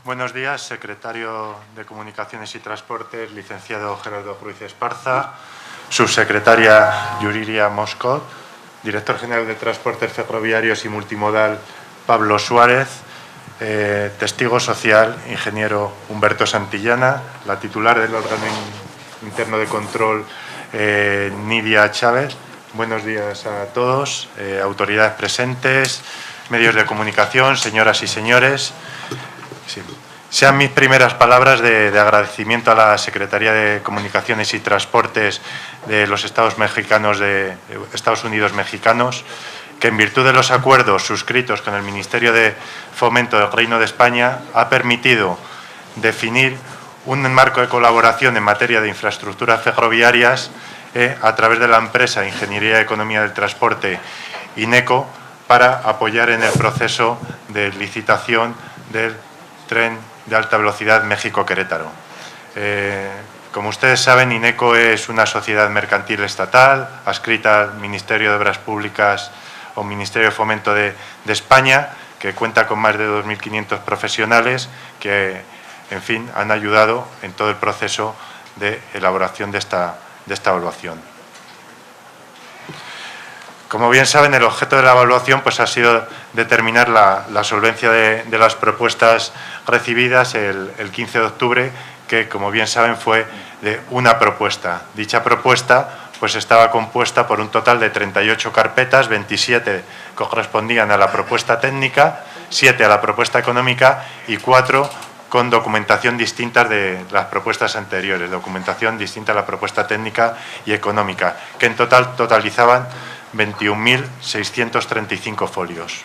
Buenos días, secretario de Comunicaciones y Transportes, licenciado Gerardo Ruiz Esparza, subsecretaria Yuriria Moscot, director general de Transportes Ferroviarios y Multimodal Pablo Suárez, testigo social, ingeniero Humberto Santillana, la titular del órgano interno de control, Nidia Chávez. Buenos días a todos, autoridades presentes, medios de comunicación, señoras y señores. Sí. Sean mis primeras palabras de agradecimiento a la Secretaría de Comunicaciones y Transportes de los Estados Unidos mexicanos, que en virtud de los acuerdos suscritos con el Ministerio de Fomento del Reino de España ha permitido definir un marco de colaboración en materia de infraestructuras ferroviarias a través de la empresa Ingeniería y Economía del Transporte, INECO, para apoyar en el proceso de licitación del tren de alta velocidad México-Querétaro. Como ustedes saben, INECO es una sociedad mercantil estatal adscrita al Ministerio de Obras Públicas o Ministerio de Fomento de España, que cuenta con más de 2.500 profesionales que, en fin, han ayudado en todo el proceso de elaboración de esta evaluación. Como bien saben, el objeto de la evaluación ha sido determinar la solvencia de las propuestas recibidas el 15 de octubre, que, como bien saben, fue de una propuesta. Dicha propuesta estaba compuesta por un total de 38 carpetas, 27 correspondían a la propuesta técnica, 7 a la propuesta económica y 4 con documentación distinta de las propuestas anteriores, documentación distinta a la propuesta técnica y económica, que en total totalizaban 21.635 folios.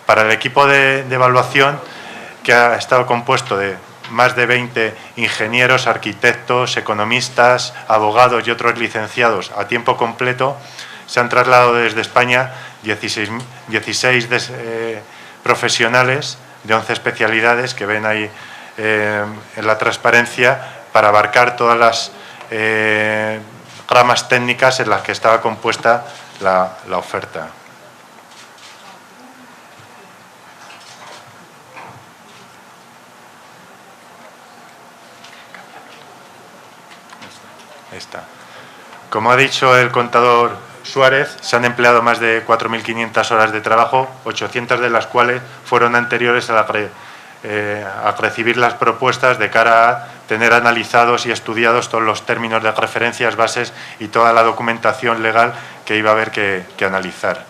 Para el equipo de evaluación, que ha estado compuesto de más de 20 ingenieros, arquitectos, economistas, abogados y otros licenciados a tiempo completo, se han trasladado desde España 16 profesionales de 11 especialidades que ven ahí en la transparencia, para abarcar todas las ramas técnicas en las que estaba compuesta la oferta. Como ha dicho el contador Suárez, se han empleado más de 4.500 horas de trabajo, 800 de las cuales fueron anteriores a recibir las propuestas, de cara a tener analizados y estudiados todos los términos de referencias, bases y toda la documentación legal que iba a haber que analizar.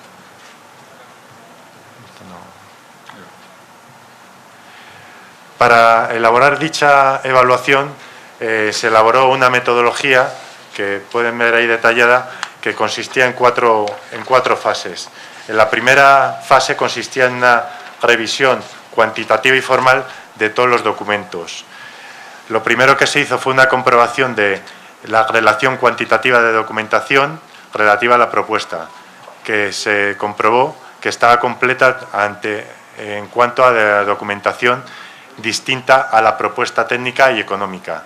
Para elaborar dicha evaluación se elaboró una metodología que pueden ver ahí detallada, que consistía en cuatro fases. En la primera fase consistía en una revisión cuantitativa y formal de todos los documentos. Lo primero que se hizo fue una comprobación de la relación cuantitativa de documentación relativa a la propuesta, que se comprobó que estaba completa en cuanto a la documentación distinta a la propuesta técnica y económica.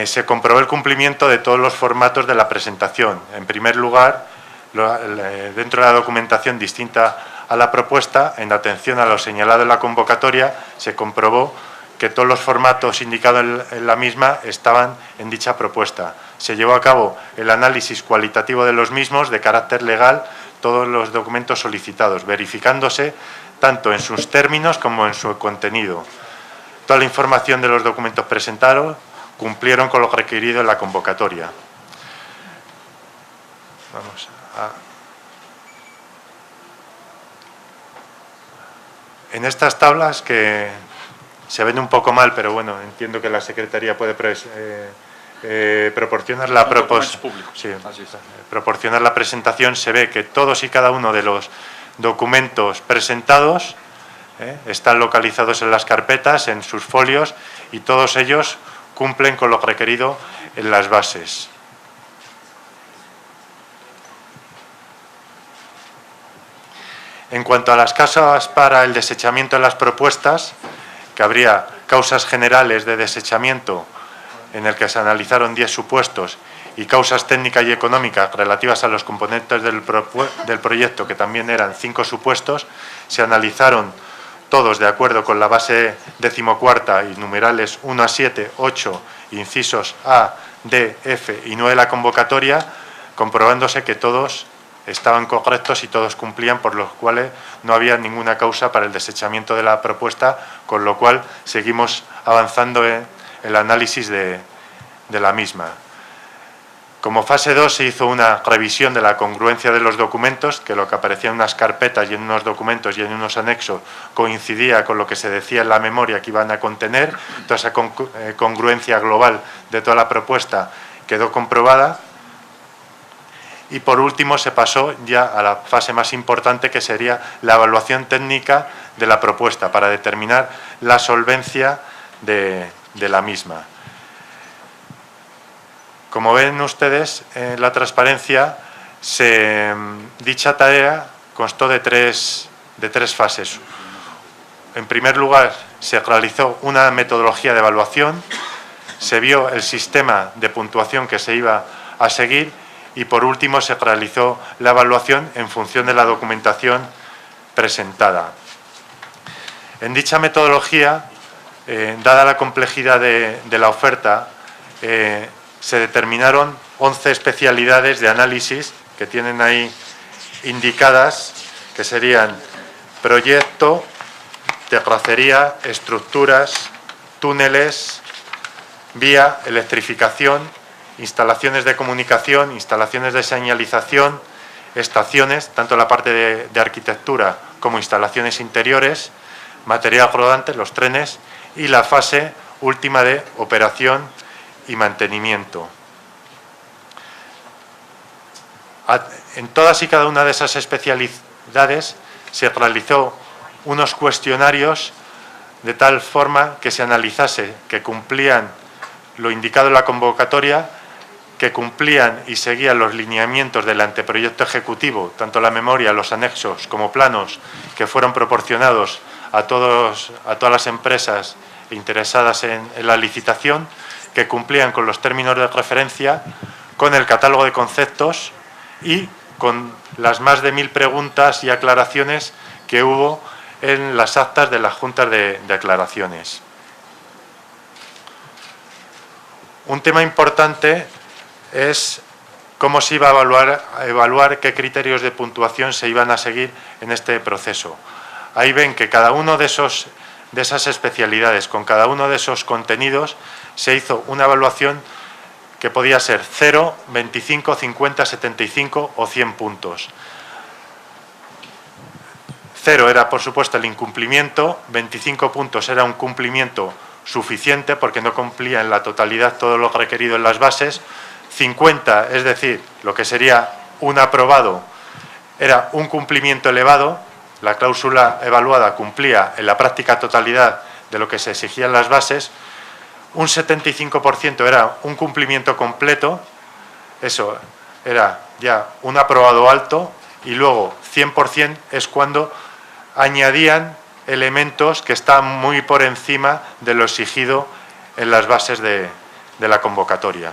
Se comprobó el cumplimiento de todos los formatos de la presentación. En primer lugar, dentro de la documentación distinta a la propuesta, en atención a lo señalado en la convocatoria, se comprobó que todos los formatos indicados en la misma estaban en dicha propuesta. Se llevó a cabo el análisis cualitativo de los mismos, de carácter legal, todos los documentos solicitados, verificándose tanto en sus términos como en su contenido. Toda la información de los documentos presentados cumplieron con lo requerido en la convocatoria. En estas tablas, que se ven un poco mal, pero bueno, entiendo que la Secretaría puede proporcionar proporcionar la presentación, se ve que todos y cada uno de los documentos presentados están localizados en las carpetas, en sus folios, y todos ellos cumplen con lo requerido en las bases. En cuanto a las causas para el desechamiento de las propuestas, que habría causas generales de desechamiento, en el que se analizaron 10 supuestos, y causas técnicas y económicas relativas a los componentes del proyecto, que también eran 5 supuestos, se analizaron todos de acuerdo con la base 14ª y numerales 1 a 7, 8, incisos A, D, F y 9 de la convocatoria, comprobándose que todos estaban correctos y todos cumplían, por lo cual no había ninguna causa para el desechamiento de la propuesta, con lo cual seguimos avanzando en el análisis de la misma. Como fase 2 se hizo una revisión de la congruencia de los documentos, que lo que aparecía en unas carpetas y en unos documentos y en unos anexos coincidía con lo que se decía en la memoria que iban a contener. Toda esa congruencia global de toda la propuesta quedó comprobada. Y por último se pasó ya a la fase más importante, que sería la evaluación técnica de la propuesta para determinar la solvencia de la misma. Como ven ustedes, en la transparencia, dicha tarea constó de tres fases. En primer lugar, se realizó una metodología de evaluación, se vio el sistema de puntuación que se iba a seguir y, por último, se realizó la evaluación en función de la documentación presentada. En dicha metodología, dada la complejidad de la oferta, se determinaron 11 especialidades de análisis que tienen ahí indicadas, que serían proyecto, terracería, estructuras, túneles, vía, electrificación, instalaciones de comunicación, instalaciones de señalización, estaciones, tanto la parte de arquitectura como instalaciones interiores, material rodante, los trenes, y la fase última de operación y mantenimiento. En todas y cada una de esas especialidades se realizó unos cuestionarios de tal forma que se analizase que cumplían lo indicado en la convocatoria, que cumplían y seguían los lineamientos del anteproyecto ejecutivo, tanto la memoria, los anexos como planos que fueron proporcionados a todas las empresas interesadas en la licitación, que cumplían con los términos de referencia, con el catálogo de conceptos y con las más de 1000 preguntas y aclaraciones que hubo en las actas de las juntas de aclaraciones. Un tema importante es cómo se iba a evaluar qué criterios de puntuación se iban a seguir en este proceso. Ahí ven que cada uno de esas especialidades, con cada uno de esos contenidos, se hizo una evaluación que podía ser 0, 25, 50, 75 o 100 puntos. 0 era, por supuesto, el incumplimiento, 25 puntos era un cumplimiento suficiente porque no cumplía en la totalidad todo lo requerido en las bases, 50, es decir, lo que sería un aprobado, era un cumplimiento elevado, la cláusula evaluada cumplía en la práctica totalidad de lo que se exigía en las bases, un 75% era un cumplimiento completo, eso era ya un aprobado alto, y luego 100% es cuando añadían elementos que están muy por encima de lo exigido en las bases de la convocatoria.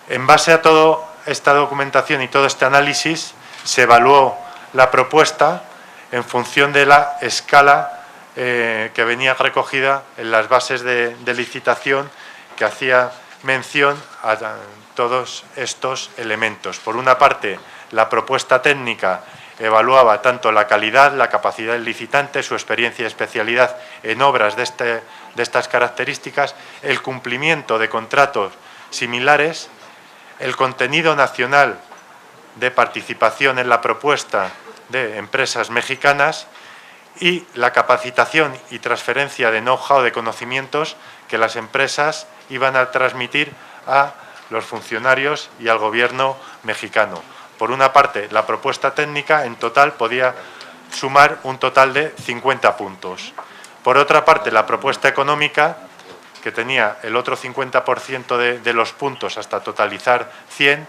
En base a toda esta documentación y todo este análisis, se evaluó la propuesta en función de la escala que venía recogida en las bases de licitación, que hacía mención a todos estos elementos. Por una parte, la propuesta técnica evaluaba tanto la calidad, la capacidad del licitante, su experiencia y especialidad en obras de estas características, el cumplimiento de contratos similares, el contenido nacional de participación en la propuesta de empresas mexicanas y la capacitación y transferencia de know-how, de conocimientos que las empresas iban a transmitir a los funcionarios y al gobierno mexicano. Por una parte, la propuesta técnica en total podía sumar un total de 50 puntos. Por otra parte, la propuesta económica, que tenía el otro 50% de los puntos hasta totalizar 100,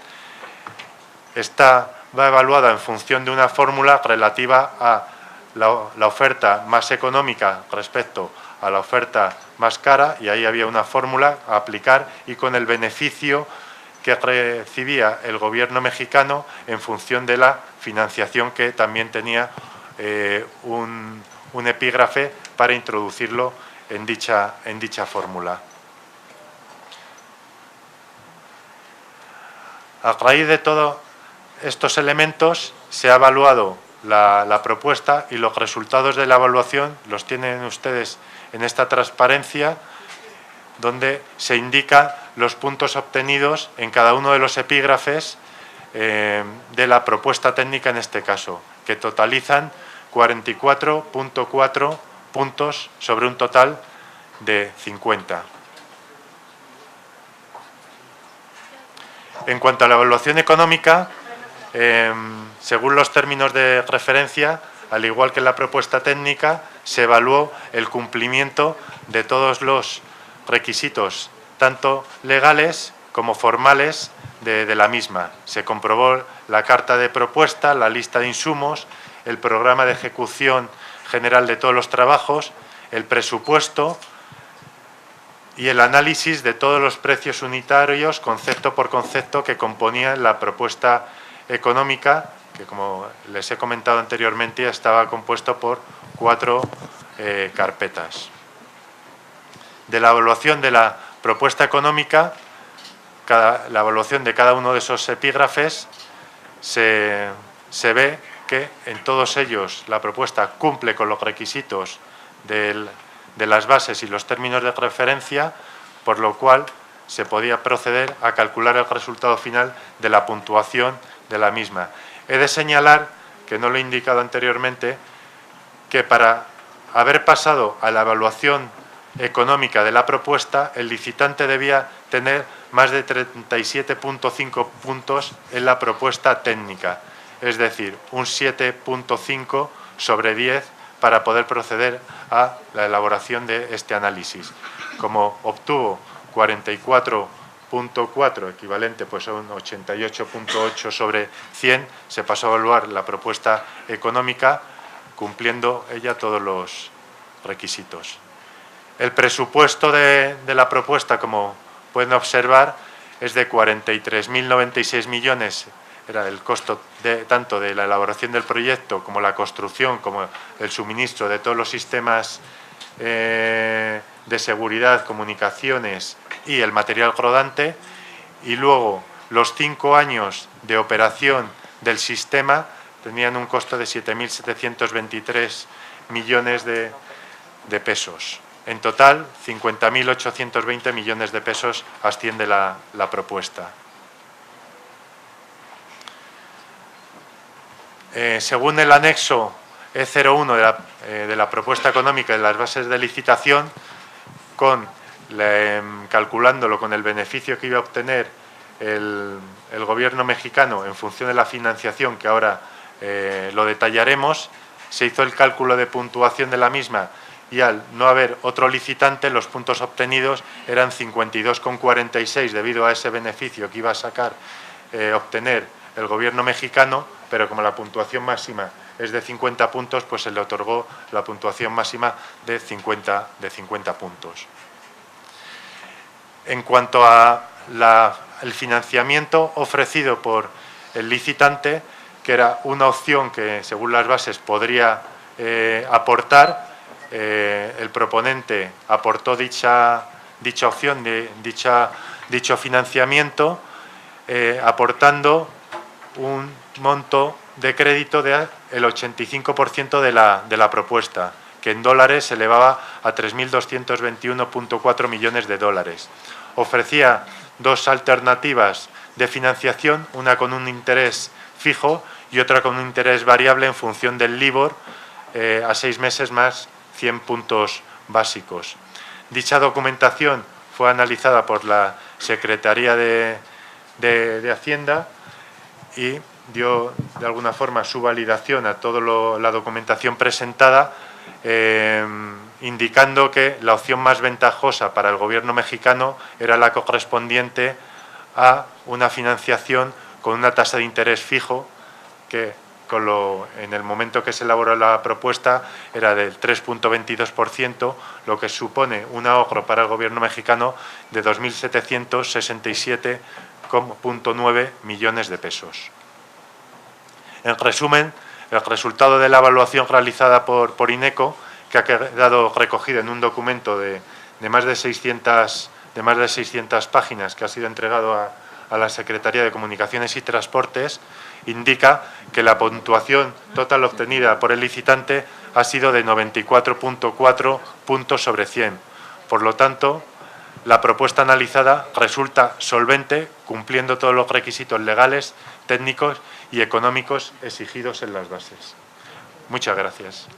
va evaluada en función de una fórmula relativa a la oferta más económica respecto a la oferta más cara, y ahí había una fórmula a aplicar, y con el beneficio que recibía el gobierno mexicano en función de la financiación que también tenía un epígrafe para introducirlo en dicha fórmula. A raíz de todos estos elementos se ha evaluado la propuesta y los resultados de la evaluación los tienen ustedes en esta transparencia, donde se indican los puntos obtenidos en cada uno de los epígrafes de la propuesta técnica en este caso, que totalizan 44.4 puntos sobre un total de 50. En cuanto a la evaluación económica, según los términos de referencia, al igual que en la propuesta técnica, se evaluó el cumplimiento de todos los requisitos, tanto legales como formales, de la misma. Se comprobó la carta de propuesta, la lista de insumos, el programa de ejecución general de todos los trabajos, el presupuesto y el análisis de todos los precios unitarios, concepto por concepto, que componían la propuesta económica, que, como les he comentado anteriormente, estaba compuesto por 4 carpetas. De la evaluación de la propuesta económica, la evaluación de cada uno de esos epígrafes, se ve que en todos ellos la propuesta cumple con los requisitos de las bases y los términos de referencia, por lo cual se podía proceder a calcular el resultado final de la puntuación de la misma. He de señalar, que no lo he indicado anteriormente, que para haber pasado a la evaluación económica de la propuesta, el licitante debía tener más de 37.5 puntos en la propuesta técnica, es decir, un 7.5 sobre 10 para poder proceder a la elaboración de este análisis. Como obtuvo 44.4, equivalente pues a un 88.8 sobre 100, se pasó a evaluar la propuesta económica, cumpliendo ella todos los requisitos. El presupuesto de la propuesta, como pueden observar, es de 43.096 millones. Era el costo tanto de la elaboración del proyecto como la construcción, como el suministro de todos los sistemas de seguridad, comunicaciones y el material rodante. Y luego los 5 años de operación del sistema tenían un costo de 7.723 millones de pesos. En total, 50.820 millones de pesos asciende la propuesta. Según el anexo E01 de la propuesta económica de las bases de licitación, calculándolo con el beneficio que iba a obtener el gobierno mexicano en función de la financiación, que ahora lo detallaremos, se hizo el cálculo de puntuación de la misma y al no haber otro licitante, los puntos obtenidos eran 52,46 debido a ese beneficio que iba a obtener el gobierno mexicano, pero como la puntuación máxima es de 50 puntos, pues se le otorgó la puntuación máxima de 50 puntos. En cuanto a el financiamiento ofrecido por el licitante, que era una opción que, según las bases, podría aportar, el proponente aportó dicha opción, dicho financiamiento, aportando un monto de crédito del 85% de la propuesta, que en dólares se elevaba a 3.221.4 millones de dólares. Ofrecía 2 alternativas de financiación, una con un interés fijo y otra con un interés variable en función del LIBOR a 6 meses más 100 puntos básicos. Dicha documentación fue analizada por la Secretaría de Hacienda y dio de alguna forma su validación a toda la documentación presentada, indicando que la opción más ventajosa para el gobierno mexicano era la correspondiente a una financiación con una tasa de interés fijo que en el momento que se elaboró la propuesta era del 3.22%, lo que supone un ahorro para el gobierno mexicano de 2.767,9 millones de pesos. En resumen, el resultado de la evaluación realizada por INECO, que ha quedado recogido en un documento de más de 600 páginas que ha sido entregado a la Secretaría de Comunicaciones y Transportes, indica que la puntuación total obtenida por el licitante ha sido de 94,4 puntos sobre 100. Por lo tanto, la propuesta analizada resulta solvente, cumpliendo todos los requisitos legales, técnicos y económicos exigidos en las bases. Muchas gracias.